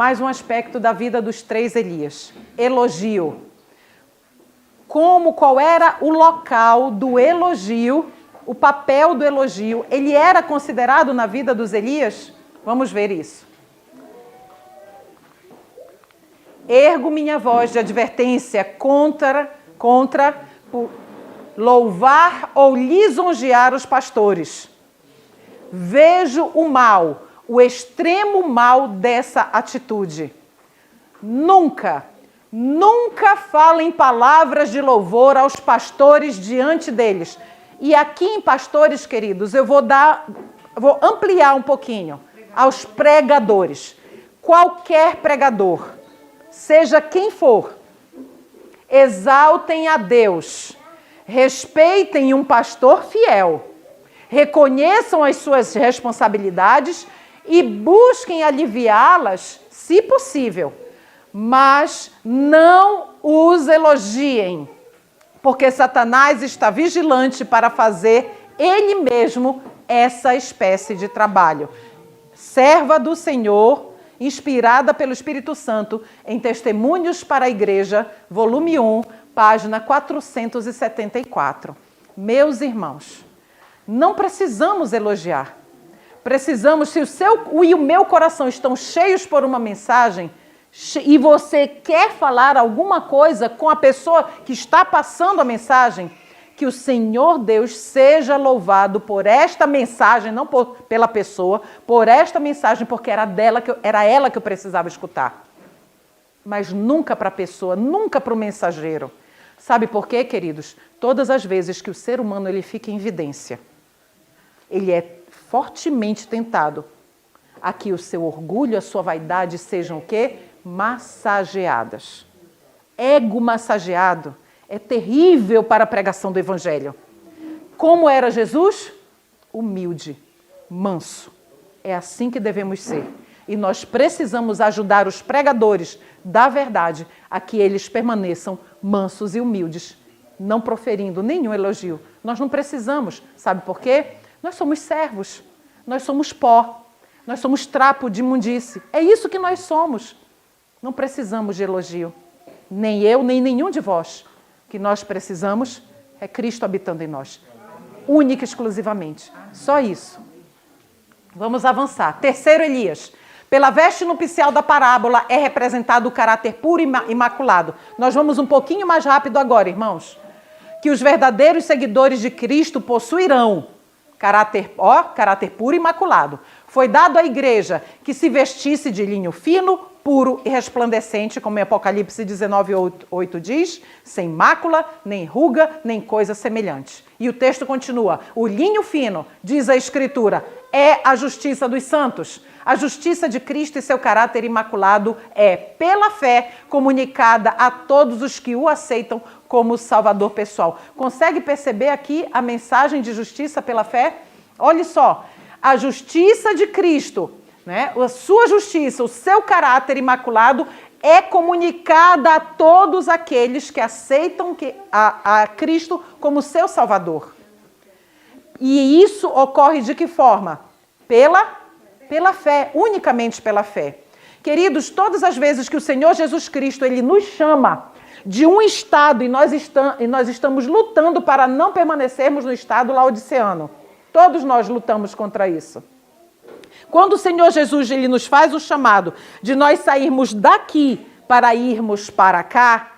mais um aspecto da vida dos 3 Elias. Elogio. Qual era o local do elogio, o papel do elogio? Ele era considerado na vida dos Elias? Vamos ver isso. Ergo minha voz de advertência contra louvar ou lisonjear os pastores. Vejo o mal, o extremo mal dessa atitude. Nunca falem palavras de louvor aos pastores diante deles. E aqui em pastores, queridos, eu vou ampliar um pouquinho. Aos pregadores. Qualquer pregador, seja quem for, exaltem a Deus, respeitem um pastor fiel, reconheçam as suas responsabilidades e busquem aliviá-las, se possível, mas não os elogiem, porque Satanás está vigilante para fazer ele mesmo essa espécie de trabalho. Serva do Senhor, inspirada pelo Espírito Santo, em Testemunhos para a Igreja, volume 1, página 474. Meus irmãos, não precisamos elogiar. Precisamos, se o seu e o meu coração estão cheios por uma mensagem, e você quer falar alguma coisa com a pessoa que está passando a mensagem, que o Senhor Deus seja louvado por esta mensagem, não pela pessoa, por esta mensagem, porque era ela que eu precisava escutar. Mas nunca para a pessoa, nunca para o mensageiro. Sabe por quê, queridos? Todas as vezes que o ser humano ele fica em evidência, ele é fortemente tentado a que o seu orgulho, a sua vaidade sejam o quê? Massageadas. Ego massageado é terrível para a pregação do Evangelho. Como era Jesus? Humilde, manso. É assim que devemos ser. E nós precisamos ajudar os pregadores da verdade a que eles permaneçam mansos e humildes, não proferindo nenhum elogio. Nós não precisamos. Sabe por quê? Nós somos servos, nós somos pó, nós somos trapo de imundície. É isso que nós somos. Não precisamos de elogio. Nem eu, nem nenhum de vós. O que nós precisamos é Cristo habitando em nós. Única e exclusivamente. Só isso. Vamos avançar. 3º Elias. Pela veste nupcial da parábola é representado o caráter puro e imaculado. Nós vamos um pouquinho mais rápido agora, irmãos. Que os verdadeiros seguidores de Cristo possuirão caráter puro e imaculado. Foi dado à igreja que se vestisse de linho fino, puro e resplandecente, como em Apocalipse 19:8 diz, sem mácula, nem ruga, nem coisa semelhante. E o texto continua, o linho fino, diz a Escritura, é a justiça dos santos. A justiça de Cristo e seu caráter imaculado é, pela fé, comunicada a todos os que o aceitam como Salvador pessoal. Consegue perceber aqui a mensagem de justiça pela fé? Olha só, a justiça de Cristo, né? A sua justiça, o seu caráter imaculado é comunicada a todos aqueles que aceitam a Cristo como seu Salvador. E isso ocorre de que forma? Pela fé, unicamente pela fé. Queridos, todas as vezes que o Senhor Jesus Cristo ele nos chama de um estado e nós estamos lutando para não permanecermos no estado laodiceano. Todos nós lutamos contra isso. Quando o Senhor Jesus ele nos faz o chamado de nós sairmos daqui para irmos para cá,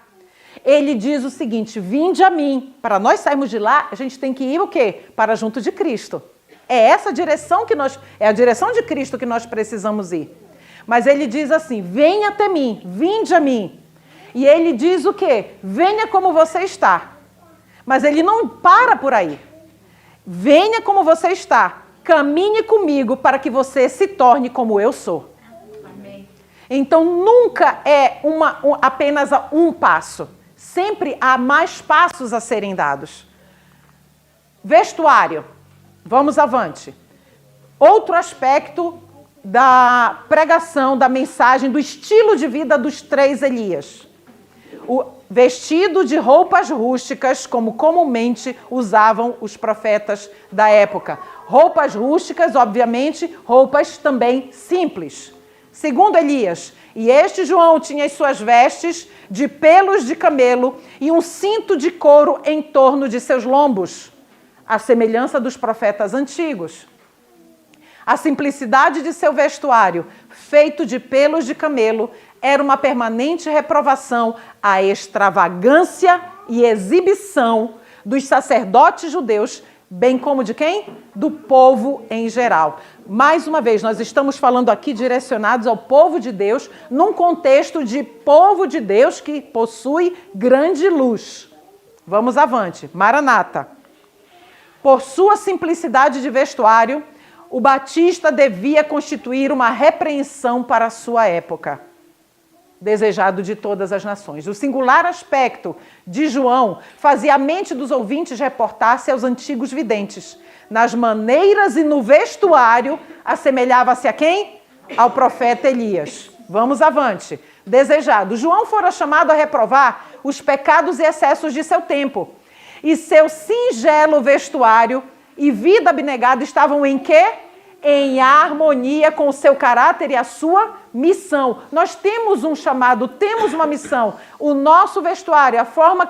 ele diz o seguinte, vinde a mim. Para nós sairmos de lá, a gente tem que ir o quê? Para junto de Cristo. É essa direção é a direção de Cristo que nós precisamos ir. Mas ele diz assim, venha até mim, vinde a mim. E ele diz o quê? Venha como você está. Mas ele não para por aí. Venha como você está. Caminhe comigo para que você se torne como eu sou. Amém. Então, nunca é apenas um passo. Sempre há mais passos a serem dados. Vestuário. Vamos avante. Outro aspecto da pregação, da mensagem, do estilo de vida dos 3 Elias. O vestido de roupas rústicas, como comumente usavam os profetas da época. Roupas rústicas, obviamente, roupas também simples. Segundo Elias, e este João tinha as suas vestes de pelos de camelo e um cinto de couro em torno de seus lombos, à semelhança dos profetas antigos. A simplicidade de seu vestuário, feito de pelos de camelo, era uma permanente reprovação à extravagância e exibição dos sacerdotes judeus, bem como de quem? Do povo em geral. Mais uma vez, nós estamos falando aqui direcionados ao povo de Deus, num contexto de povo de Deus que possui grande luz. Vamos avante. Maranata. Por sua simplicidade de vestuário, o Batista devia constituir uma repreensão para a sua época, desejado de todas as nações. O singular aspecto de João fazia a mente dos ouvintes reportar-se aos antigos videntes. Nas maneiras e no vestuário, assemelhava-se a quem? Ao profeta Elias. Vamos avante. Desejado. João fora chamado a reprovar os pecados e excessos de seu tempo. E seu singelo vestuário e vida abnegada estavam em quê? Em harmonia com o seu caráter e a sua missão. Nós temos um chamado, temos uma missão. O nosso vestuário, a forma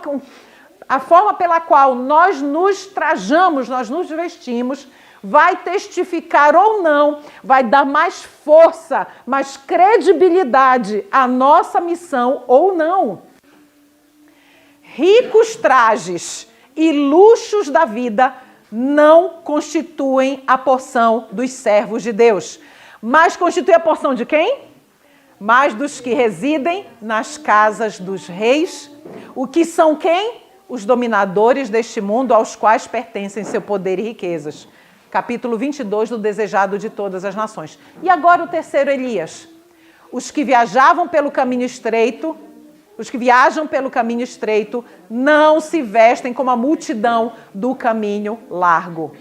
pela qual nós nos trajamos, nós nos vestimos, vai testificar ou não, vai dar mais força, mais credibilidade à nossa missão ou não. Ricos trajes e luxos da vida não constituem a porção dos servos de Deus, mas constitui a porção de quem? Mas dos que residem nas casas dos reis, o que são quem? Os dominadores deste mundo, aos quais pertencem seu poder e riquezas. Capítulo 22 do Desejado de Todas as Nações. E agora o terceiro Elias. Os que viajavam pelo caminho estreito, os que viajam pelo caminho estreito não se vestem como a multidão do caminho largo.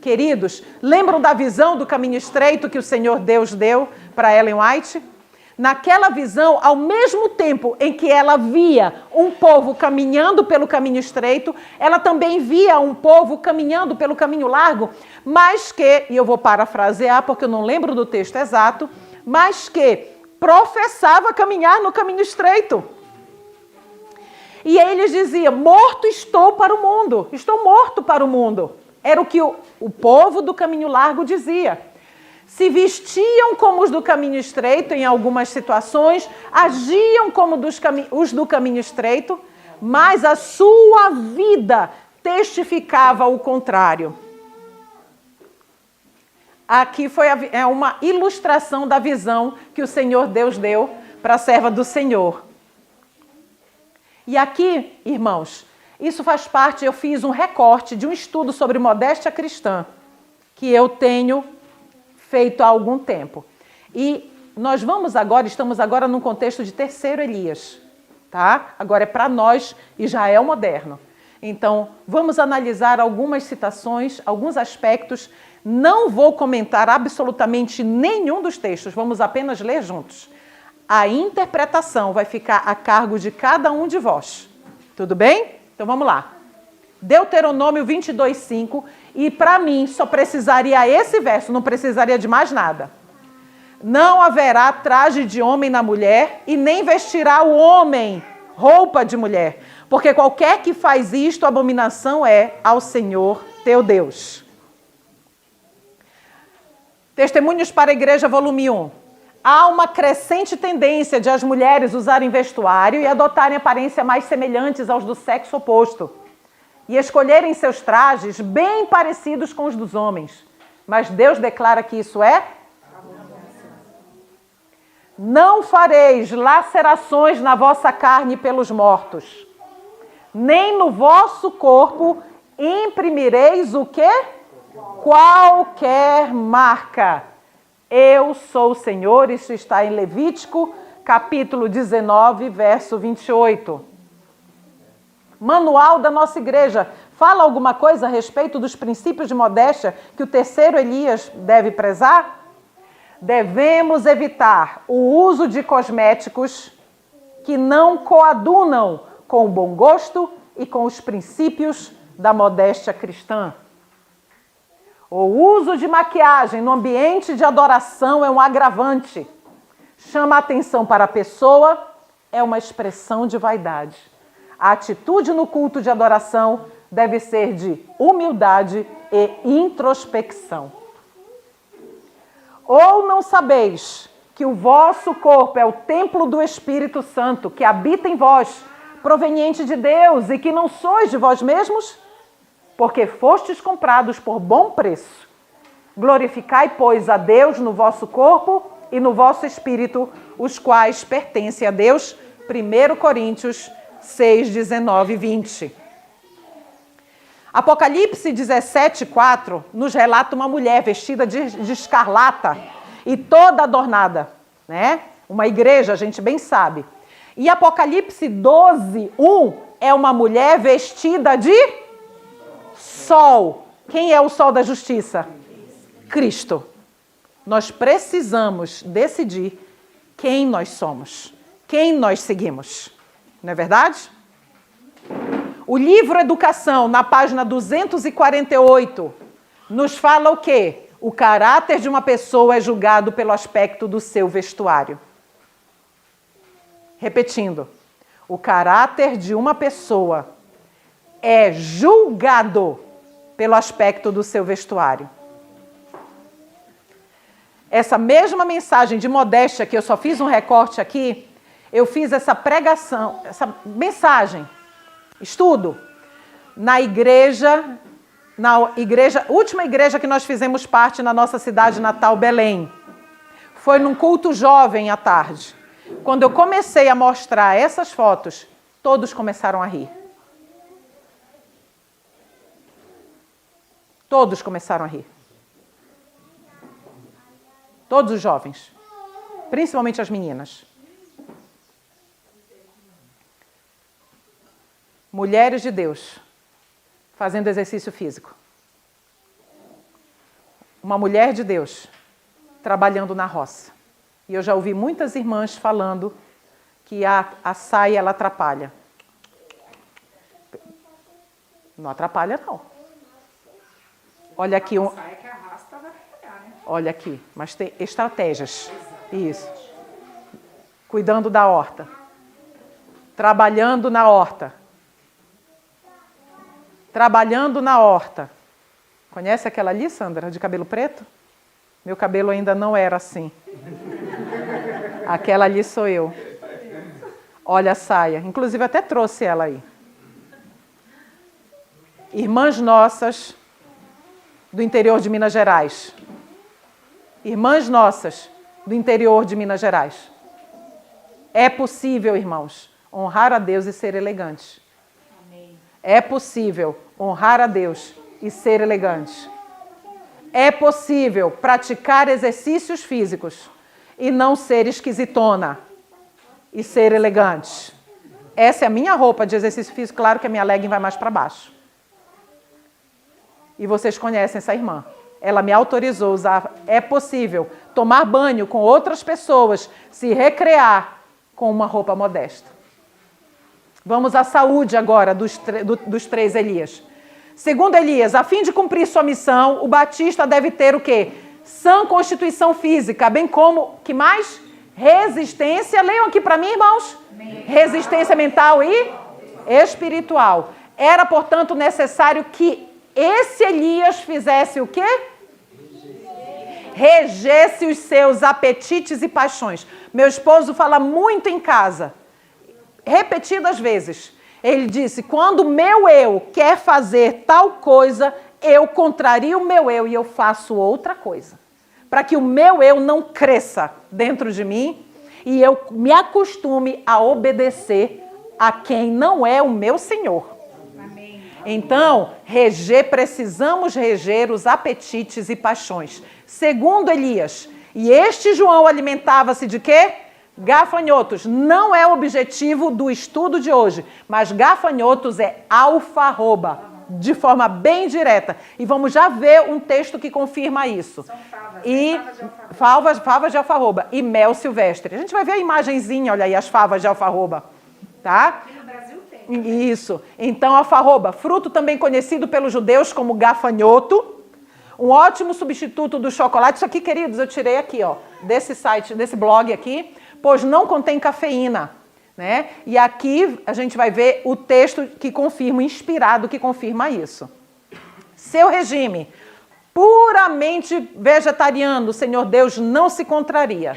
Queridos, lembram da visão do caminho estreito que o Senhor Deus deu para Ellen White? Naquela visão, ao mesmo tempo em que ela via um povo caminhando pelo caminho estreito, ela também via um povo caminhando pelo caminho largo, mas que, e eu vou parafrasear porque eu não lembro do texto exato, mas que professava caminhar no caminho estreito. E eles diziam, morto estou para o mundo, estou morto para o mundo. Era o que o povo do caminho largo dizia. Se vestiam como os do caminho estreito em algumas situações, agiam como os do caminho estreito, mas a sua vida testificava o contrário. Aqui foi uma ilustração da visão que o Senhor Deus deu para a serva do Senhor. E aqui, irmãos, isso faz parte, eu fiz um recorte de um estudo sobre modéstia cristã, que eu tenho feito há algum tempo. E nós estamos agora num contexto de terceiro Elias, tá? Agora é para nós, Israel moderno. Então, vamos analisar algumas citações, alguns aspectos. Não vou comentar absolutamente nenhum dos textos, vamos apenas ler juntos. A interpretação vai ficar a cargo de cada um de vós. Tudo bem? Então vamos lá. Deuteronômio 22:5, e para mim só precisaria esse verso, não precisaria de mais nada. Não haverá traje de homem na mulher, e nem vestirá o homem roupa de mulher, porque qualquer que faz isto, abominação é ao Senhor teu Deus. Testemunhos para a Igreja, volume 1. Há uma crescente tendência de as mulheres usarem vestuário e adotarem aparência mais semelhantes aos do sexo oposto, e escolherem seus trajes bem parecidos com os dos homens. Mas Deus declara que isso é? Não fareis lacerações na vossa carne pelos mortos, nem no vosso corpo imprimireis o quê? Qualquer marca. Eu sou o Senhor, isso está em Levítico, capítulo 19, verso 28. Manual da nossa igreja. Fala alguma coisa a respeito dos princípios de modéstia que o terceiro Elias deve prezar? Devemos evitar o uso de cosméticos que não coadunam com o bom gosto e com os princípios da modéstia cristã. O uso de maquiagem no ambiente de adoração é um agravante. chama a atenção para a pessoa, é uma expressão de vaidade. A atitude no culto de adoração deve ser de humildade e introspecção. Ou não sabeis que o vosso corpo é o templo do Espírito Santo, que habita em vós, proveniente de Deus, e que não sois de vós mesmos? Porque fostes comprados por bom preço. Glorificai, pois, a Deus no vosso corpo e no vosso espírito, os quais pertencem a Deus. 1 Coríntios 6, 19 e 20. Apocalipse 17, 4 nos relata uma mulher vestida de escarlata e toda adornada, né? Uma igreja, a gente bem sabe. E Apocalipse 12, 1 é uma mulher vestida de sol. Quem é o sol da justiça? Cristo. Nós precisamos decidir quem nós somos, quem nós seguimos. Não é verdade? O livro Educação, na página 248, nos fala o quê? O caráter de uma pessoa é julgado pelo aspecto do seu vestuário. Repetindo, o caráter de uma pessoa é julgado pelo aspecto do seu vestuário. Essa mesma mensagem de modéstia, que eu só fiz um recorte aqui, eu fiz essa pregação, essa mensagem, estudo, na igreja, última igreja que nós fizemos parte na nossa cidade natal, Belém. Foi num culto jovem à tarde. Quando eu comecei a mostrar essas fotos, todos começaram a rir. Todos começaram a rir. Todos os jovens, principalmente as meninas. Mulheres de Deus fazendo exercício físico. Uma mulher de Deus trabalhando na roça. E eu já ouvi muitas irmãs falando que a saia ela atrapalha. Não atrapalha, não. Olha aqui um. Olha aqui, mas tem estratégias. Isso. Cuidando da horta. Trabalhando na horta. Trabalhando na horta. Conhece aquela ali, Sandra, de cabelo preto? Meu cabelo ainda não era assim. Aquela ali sou eu. Olha a saia. Inclusive até trouxe ela aí. Irmãs nossas do interior de Minas Gerais. Irmãs nossas do interior de Minas Gerais. É possível, irmãos, honrar a Deus e ser elegante. Amém. É possível honrar a Deus e ser elegante. É possível praticar exercícios físicos e não ser esquisitona e ser elegante. Essa é a minha roupa de exercício físico. Claro que a minha legging vai mais para baixo. E vocês conhecem essa irmã. Ela me autorizou a usar. É possível tomar banho com outras pessoas, se recrear com uma roupa modesta. Vamos à saúde agora dos três Elias. Segundo Elias, a fim de cumprir sua missão, o batista deve ter o quê? Sã constituição física, bem como, que mais? Resistência. Leiam aqui para mim, irmãos. Resistência mental e espiritual. Era, portanto, necessário que esse Elias fizesse o quê? Regesse os seus apetites e paixões. Meu esposo fala muito em casa, repetidas vezes. Ele disse, quando o meu eu quer fazer tal coisa, eu contrario o meu eu e eu faço outra coisa. Para que o meu eu não cresça dentro de mim e eu me acostume a obedecer a quem não é o meu Senhor. Então, precisamos reger os apetites e paixões. Segundo Elias, e este João alimentava-se de quê? Gafanhotos. Não é o objetivo do estudo de hoje, mas gafanhotos é alfarroba, de forma bem direta. E vamos já ver um texto que confirma isso. São favas, e favas de alfarroba e mel silvestre. A gente vai ver a imagenzinha, olha aí, as favas de alfarroba, tá? Isso. Então, alfarroba, fruto também conhecido pelos judeus como gafanhoto, Um ótimo substituto do chocolate. Isso aqui, queridos, eu tirei aqui, ó, desse site, desse blog aqui, pois não contém cafeína, né? E aqui a gente vai ver o texto que confirma, inspirado, que confirma isso. Seu regime puramente vegetariano, o Senhor Deus não se contraria.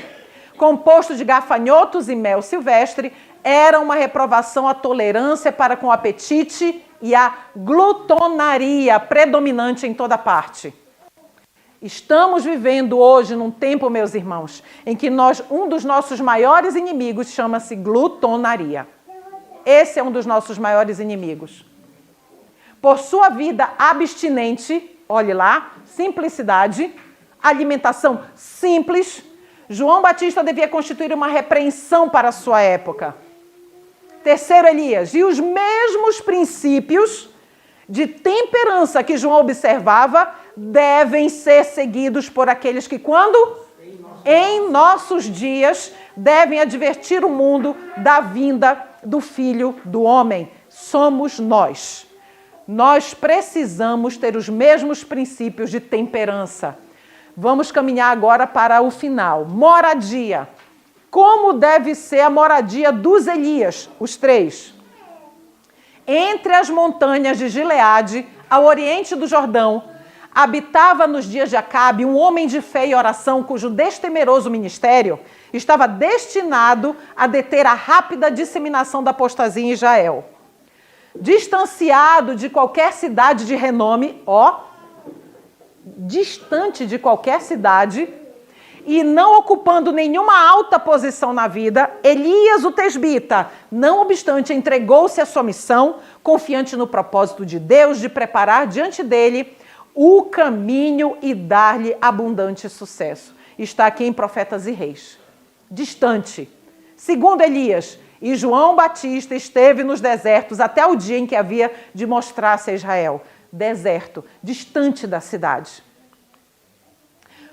Composto de gafanhotos e mel silvestre, era uma reprovação à tolerância para com o apetite e a glutonaria predominante em toda parte. Estamos vivendo hoje num tempo, meus irmãos, em que um dos nossos maiores inimigos chama-se glutonaria. Esse é um dos nossos maiores inimigos. Por sua vida abstinente, olhe lá, simplicidade, alimentação simples, João Batista devia constituir uma repreensão para a sua época. Terceiro, Elias, e os mesmos princípios de temperança que João observava devem ser seguidos por aqueles que, quando? Em nossos dias, devem advertir o mundo da vinda do Filho do Homem. Somos nós. Nós precisamos ter os mesmos princípios de temperança. Vamos caminhar agora para o final. Moradia. Como deve ser a moradia dos Elias, os três? Entre as montanhas de Gileade, ao oriente do Jordão, habitava nos dias de Acabe um homem de fé e oração cujo destemeroso ministério estava destinado a deter a rápida disseminação da apostasia em Israel. Distanciado de qualquer cidade de renome, distante de qualquer cidade, e não ocupando nenhuma alta posição na vida, Elias, o tesbita, não obstante, entregou-se à sua missão, confiante no propósito de Deus de preparar diante dele o caminho e dar-lhe abundante sucesso. Está aqui em Profetas e Reis. Distante. Segundo Elias, e João Batista esteve nos desertos até o dia em que havia de mostrar-se a Israel. Deserto, distante da cidade.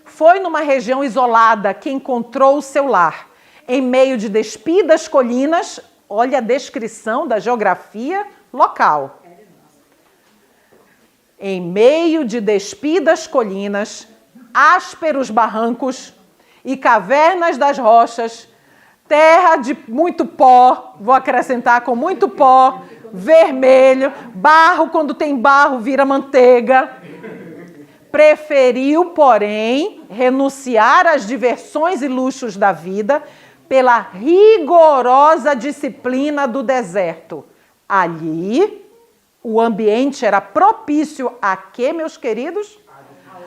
Foi numa região isolada que encontrou o seu lar, em meio de despidas colinas, olha a descrição da geografia local. Em meio de despidas colinas, ásperos barrancos e cavernas das rochas, terra de muito pó, vou acrescentar com muito pó, vermelho, barro, quando tem barro vira manteiga. Preferiu, porém, renunciar às diversões e luxos da vida pela rigorosa disciplina do deserto. Ali, o ambiente era propício a quê, meus queridos?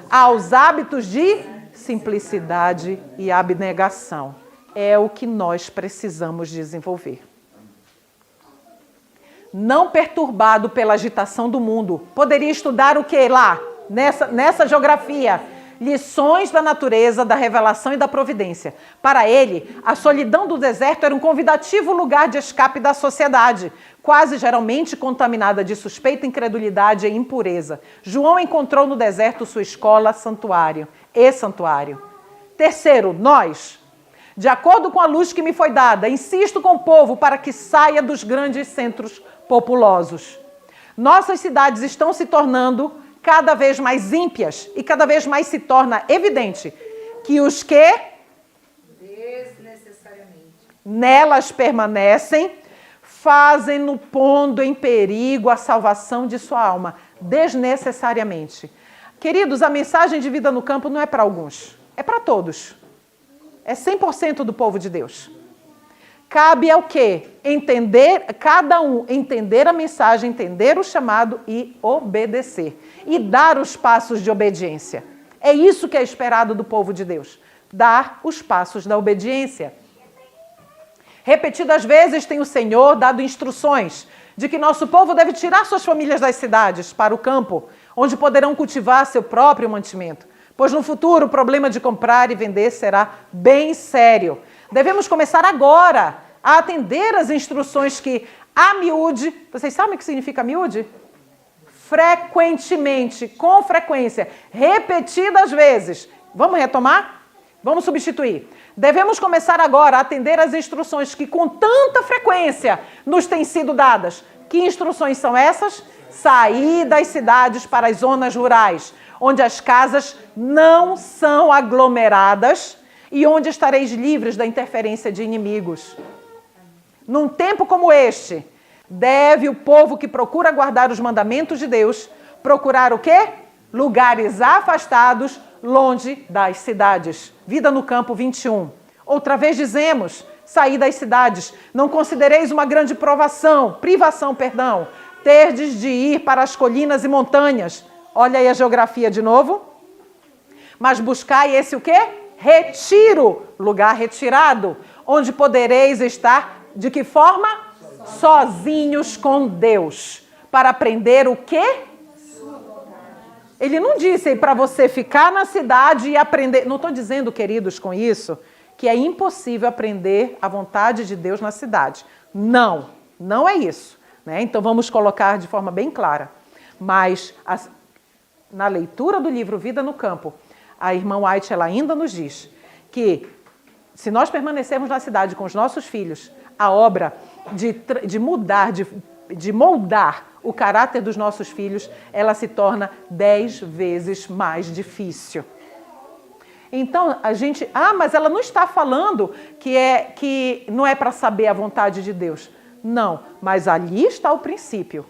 Aos hábitos de simplicidade e abnegação. É o que nós precisamos desenvolver. Não perturbado pela agitação do mundo, poderia estudar o que lá? Nessa geografia, lições da natureza, da revelação e da providência. Para ele, a solidão do deserto era um convidativo lugar de escape da sociedade, quase geralmente contaminada de suspeita, incredulidade e impureza. João encontrou no deserto sua escola, santuário e santuário. Terceiro, nós. De acordo com a luz que me foi dada, insisto com o povo para que saia dos grandes centros populosos. Nossas cidades estão se tornando cada vez mais ímpias e cada vez mais se torna evidente que os que desnecessariamente nelas permanecem fazem-no pondo em perigo a salvação de sua alma, desnecessariamente. Queridos, a mensagem de vida no campo não é para alguns, é para todos. É 100% do povo de Deus. Cabe ao quê? Cada um entender a mensagem, entender o chamado e obedecer. E dar os passos de obediência. É isso que é esperado do povo de Deus. Dar os passos da obediência. Repetidas vezes tem o Senhor dado instruções de que nosso povo deve tirar suas famílias das cidades para o campo, onde poderão cultivar seu próprio mantimento. Pois no futuro o problema de comprar e vender será bem sério. Devemos começar agora a atender as instruções que a miúde, vocês sabem o que significa miúde? Frequentemente, com frequência, repetidas vezes. Vamos retomar? Vamos substituir. Devemos começar agora a atender as instruções que com tanta frequência nos têm sido dadas. Que instruções são essas? Sair das cidades para as zonas rurais, onde as casas não são aglomeradas e onde estareis livres da interferência de inimigos. Num tempo como este, deve o povo que procura guardar os mandamentos de Deus procurar o quê? Lugares afastados, longe das cidades. Vida no Campo 21. Outra vez dizemos, sair das cidades. Não considereis uma grande privação, terdes de ir para as colinas e montanhas. Olha aí a geografia de novo. Mas buscai esse o quê? Retiro, lugar retirado, onde podereis estar, de que forma? Sozinhos com Deus. Para aprender o quê? Ele não disse para você ficar na cidade e aprender. Não estou dizendo, queridos, com isso, que é impossível aprender a vontade de Deus na cidade. Não, não é isso. Né? Então vamos colocar de forma bem clara. Mas na leitura do livro Vida no Campo, a irmã White ela ainda nos diz que se nós permanecermos na cidade com os nossos filhos, a obra de moldar o caráter dos nossos filhos, ela se torna 10 vezes mais difícil. Então, a gente... mas ela não está falando que não é para saber a vontade de Deus. Não, mas ali está o princípio.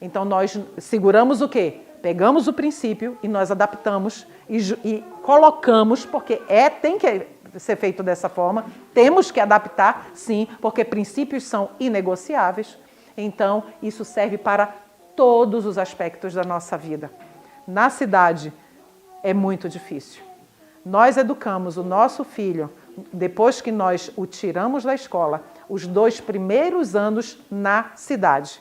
Então, nós seguramos o quê? Pegamos o princípio e nós adaptamos e colocamos, porque tem que ser feito dessa forma, temos que adaptar, sim, porque princípios são inegociáveis. Então, isso serve para todos os aspectos da nossa vida. Na cidade, é muito difícil. Nós educamos o nosso filho, depois que nós o tiramos da escola, os 2 primeiros anos na cidade.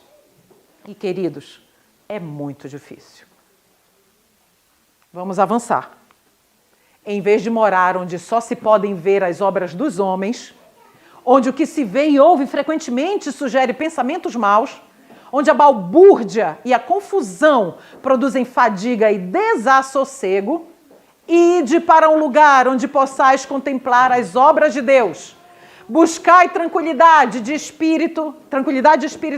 E, queridos, é muito difícil. Vamos avançar. Em vez de morar onde só se podem ver as obras dos homens, onde o que se vê e ouve frequentemente sugere pensamentos maus, onde a balbúrdia e a confusão produzem fadiga e desassossego, ide para um lugar onde possais contemplar as obras de Deus. Buscai tranquilidade de espírito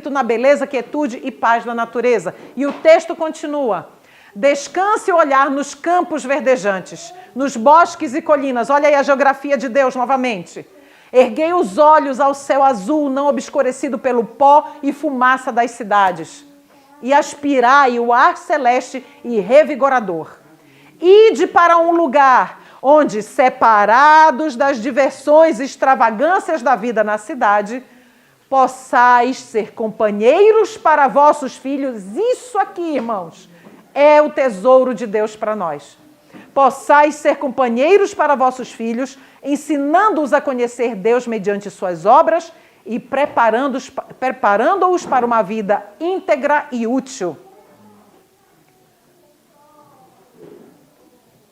na beleza, quietude e paz da natureza. E o texto continua. Descanse o olhar nos campos verdejantes, nos bosques e colinas. Olha aí a geografia de Deus novamente. Erguei os olhos ao céu azul, não obscurecido pelo pó e fumaça das cidades. E aspirai o ar celeste e revigorador. Ide para um lugar onde, separados das diversões e extravagâncias da vida na cidade, possais ser companheiros para vossos filhos. Isso aqui, irmãos, é o tesouro de Deus para nós. Possais ser companheiros para vossos filhos, ensinando-os a conhecer Deus mediante suas obras e preparando-os para uma vida íntegra e útil.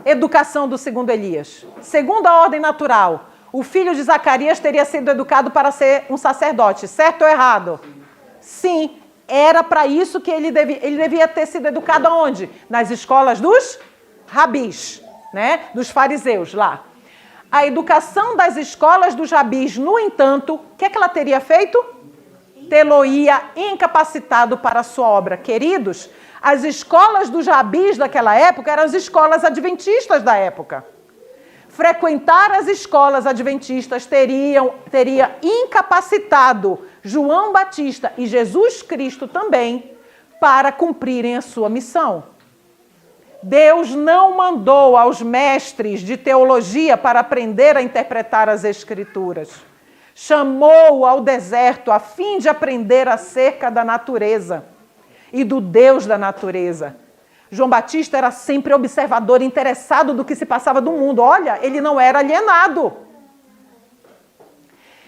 Educação do segundo Elias. Segundo a ordem natural, o filho de Zacarias teria sido educado para ser um sacerdote, certo ou errado? Sim, era para isso que ele devia ter sido educado aonde? Nas escolas dos rabis, né? Dos fariseus lá. A educação das escolas dos rabis, no entanto, o que ela teria feito? Tê-lo-ia incapacitado para a sua obra. Queridos, as escolas dos rabis daquela época eram as escolas adventistas da época. Frequentar as escolas adventistas teria incapacitado João Batista e Jesus Cristo também para cumprirem a sua missão. Deus não mandou aos mestres de teologia para aprender a interpretar as Escrituras. Chamou ao deserto a fim de aprender acerca da natureza e do Deus da natureza. João Batista era sempre observador, interessado do que se passava do mundo. Olha, ele não era alienado.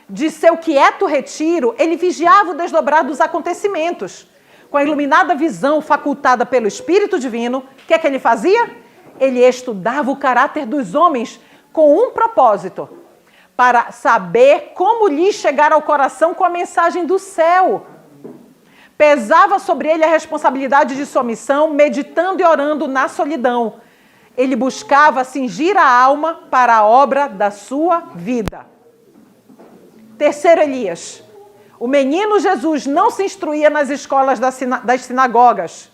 De seu quieto retiro, ele vigiava o desdobrar dos acontecimentos. Com a iluminada visão facultada pelo Espírito Divino, o que é que ele fazia? Ele estudava o caráter dos homens com um propósito, para saber como lhes chegar ao coração com a mensagem do céu. Pesava sobre ele a responsabilidade de sua missão, meditando e orando na solidão. Ele buscava cingir a alma para a obra da sua vida. Terceiro Elias, O menino Jesus não se instruía nas escolas das sinagogas.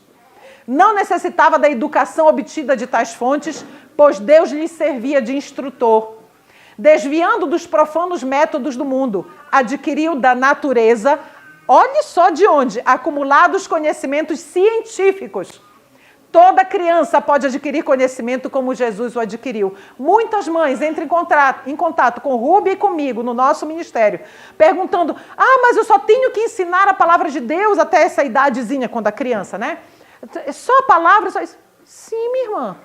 Não necessitava da educação obtida de tais fontes, pois Deus lhe servia de instrutor. Desviando dos profanos métodos do mundo, adquiriu da natureza, olhe só de onde, acumulados conhecimentos científicos. Toda criança pode adquirir conhecimento como Jesus o adquiriu. Muitas mães entram em contato com o Rubi e comigo no nosso ministério, perguntando, mas eu só tenho que ensinar a palavra de Deus até essa idadezinha, quando a criança, né? Só a palavra, só isso. Sim, minha irmã.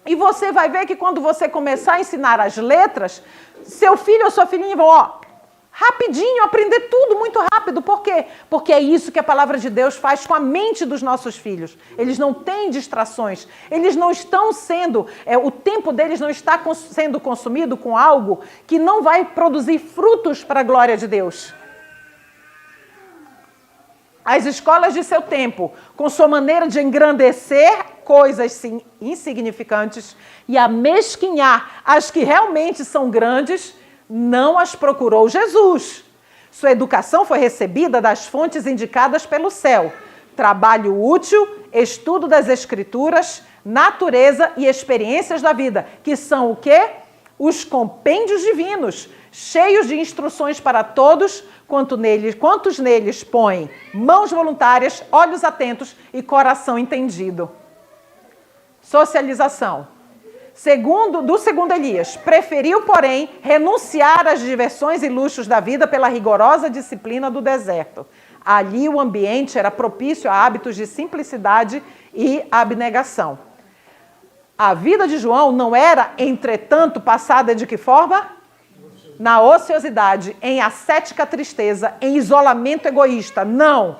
E você vai ver que quando você começar a ensinar as letras, seu filho ou sua filhinha vão, rapidinho, aprender tudo muito rápido. Por quê? Porque é isso que a palavra de Deus faz com a mente dos nossos filhos. Eles não têm distrações. Eles não estão sendo, o tempo deles não está sendo consumido com algo que não vai produzir frutos para a glória de Deus. As escolas de seu tempo, com sua maneira de engrandecer coisas insignificantes e amesquinhar as que realmente são grandes, não as procurou Jesus. Sua educação foi recebida das fontes indicadas pelo céu. Trabalho útil, estudo das escrituras, natureza e experiências da vida, que são o quê? Os compêndios divinos, cheios de instruções para todos, quantos neles põem mãos voluntárias, olhos atentos e coração entendido. Socialização. Do segundo Elias, preferiu, porém, renunciar às diversões e luxos da vida pela rigorosa disciplina do deserto. Ali o ambiente era propício a hábitos de simplicidade e abnegação. A vida de João não era, entretanto, passada de que forma? Na ociosidade, em ascética tristeza, em isolamento egoísta. Não.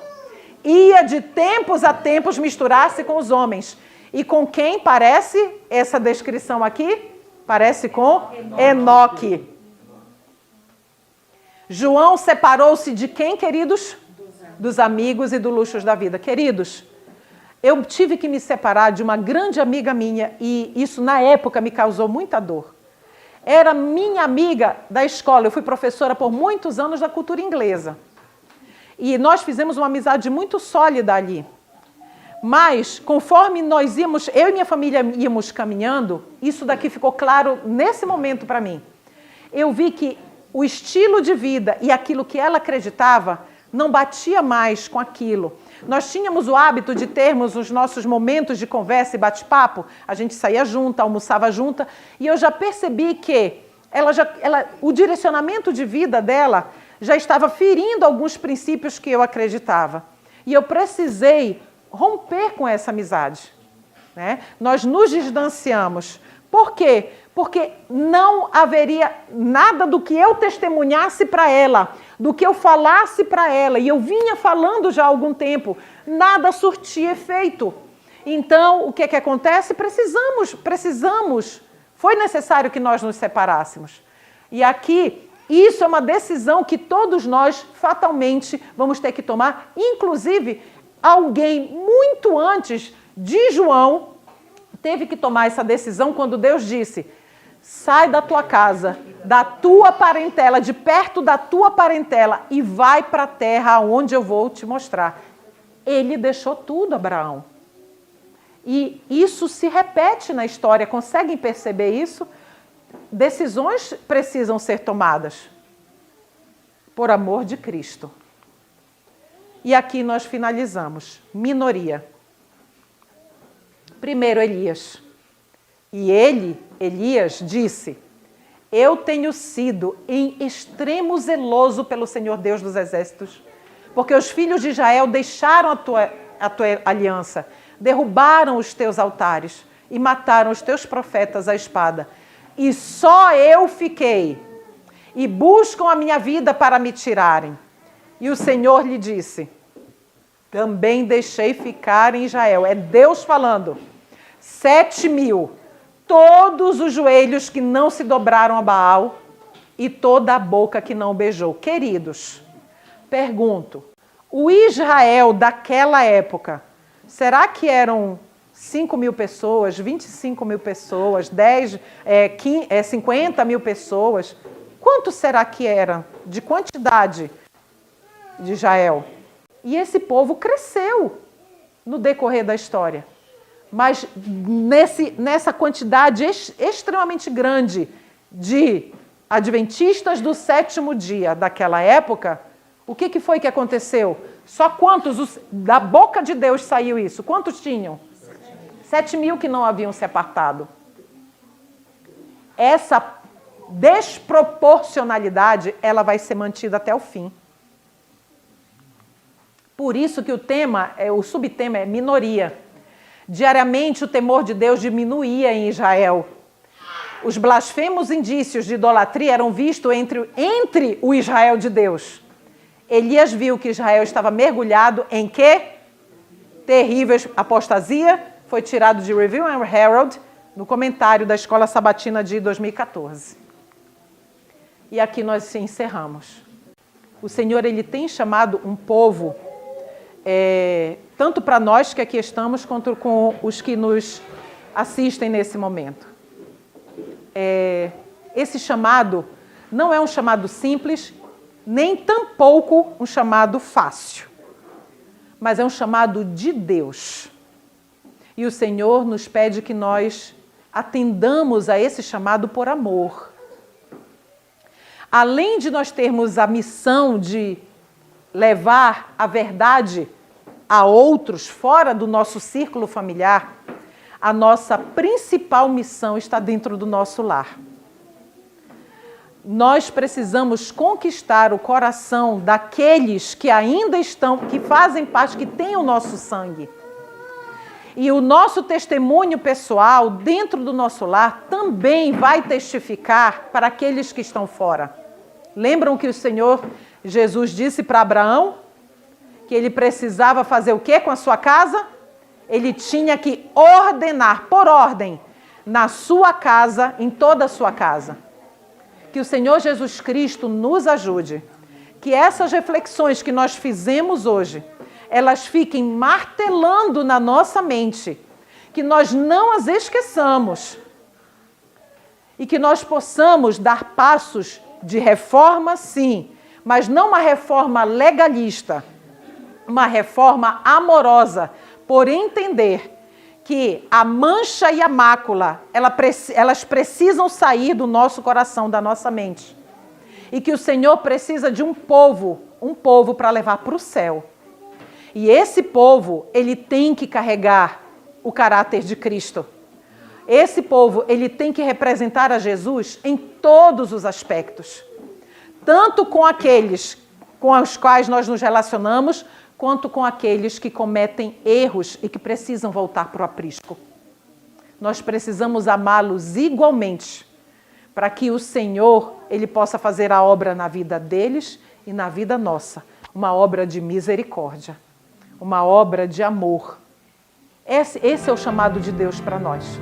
Ia de tempos a tempos misturar-se com os homens. E com quem parece essa descrição aqui? Parece com Enoque. João separou-se de quem, queridos? Dos amigos e dos luxos da vida. Queridos, eu tive que me separar de uma grande amiga minha e isso, na época, me causou muita dor. Era minha amiga da escola, eu fui professora por muitos anos da cultura inglesa. E nós fizemos uma amizade muito sólida ali. Mas, conforme nós íamos, eu e minha família íamos caminhando, isso daqui ficou claro nesse momento para mim. Eu vi que o estilo de vida e aquilo que ela acreditava não batia mais com aquilo. Nós tínhamos o hábito de termos os nossos momentos de conversa e bate-papo, a gente saía junta, almoçava junta, e eu já percebi que o direcionamento de vida dela já estava ferindo alguns princípios que eu acreditava. E eu precisei romper com essa amizade. Né? Nós nos distanciamos. Por quê? Porque não haveria nada do que eu testemunhasse para ela, do que eu falasse para ela, e eu vinha falando já há algum tempo, nada surtia efeito. Então, o que acontece? Precisamos, foi necessário que nós nos separássemos. E aqui, isso é uma decisão que todos nós, fatalmente, vamos ter que tomar, inclusive, alguém muito antes de João, teve que tomar essa decisão quando Deus disse, sai da tua casa, da tua parentela, de perto da tua parentela e vai para a terra onde eu vou te mostrar. Ele deixou tudo, Abraão. E isso se repete na história. Conseguem perceber isso? Decisões precisam ser tomadas por amor de Cristo. E aqui nós finalizamos. Minoria. Primeiro Elias. E Elias, disse, eu tenho sido em extremo zeloso pelo Senhor Deus dos Exércitos, porque os filhos de Israel deixaram a tua aliança, derrubaram os teus altares e mataram os teus profetas à espada. E só eu fiquei, e buscam a minha vida para me tirarem. E o Senhor lhe disse, também deixei ficar em Israel. É Deus falando. 7.000, todos os joelhos que não se dobraram a Baal e toda a boca que não beijou. Queridos, pergunto, o Israel daquela época, será que eram 5.000 pessoas, 25.000 pessoas, 50.000 pessoas? Quanto será que era de quantidade de Israel. E esse povo cresceu no decorrer da história. Mas nessa quantidade extremamente grande de adventistas do sétimo dia daquela época, o que foi que aconteceu? Só quantos, da boca de Deus saiu isso? Quantos tinham? 7.000 que não haviam se apartado. Essa desproporcionalidade, ela vai ser mantida até o fim. Por isso que o subtema é minoria. Diariamente o temor de Deus diminuía em Israel. Os blasfemos indícios de idolatria eram vistos entre o Israel de Deus. Elias viu que Israel estava mergulhado em quê? Terrível apostasia. Foi tirado de Review and Herald no comentário da Escola Sabatina de 2014. E aqui nós encerramos. O Senhor, Ele tem chamado um povo, tanto para nós que aqui estamos, quanto com os que nos assistem nesse momento. Esse chamado não é um chamado simples, nem tampouco um chamado fácil, mas é um chamado de Deus. E o Senhor nos pede que nós atendamos a esse chamado por amor. Além de nós termos a missão de levar a verdade a outros fora do nosso círculo familiar, a nossa principal missão está dentro do nosso lar. Nós precisamos conquistar o coração daqueles que ainda estão, que fazem parte, que têm o nosso sangue. E o nosso testemunho pessoal dentro do nosso lar também vai testificar para aqueles que estão fora. Lembram que o Senhor Jesus disse para Abraão que ele precisava fazer o quê com a sua casa? Ele tinha que ordenar, por ordem, na sua casa, em toda a sua casa. Que o Senhor Jesus Cristo nos ajude. Que essas reflexões que nós fizemos hoje, elas fiquem martelando na nossa mente. Que nós não as esqueçamos. E que nós possamos dar passos de reforma, sim, mas não uma reforma legalista, uma reforma amorosa, por entender que a mancha e a mácula, elas precisam sair do nosso coração, da nossa mente. E que o Senhor precisa de um povo para levar para o céu. E esse povo, ele tem que carregar o caráter de Cristo. Esse povo, ele tem que representar a Jesus em todos os aspectos. Tanto com aqueles com os quais nós nos relacionamos, quanto com aqueles que cometem erros e que precisam voltar para o aprisco. Nós precisamos amá-los igualmente, para que o Senhor, Ele possa fazer a obra na vida deles e na vida nossa. Uma obra de misericórdia, uma obra de amor. Esse é o chamado de Deus para nós.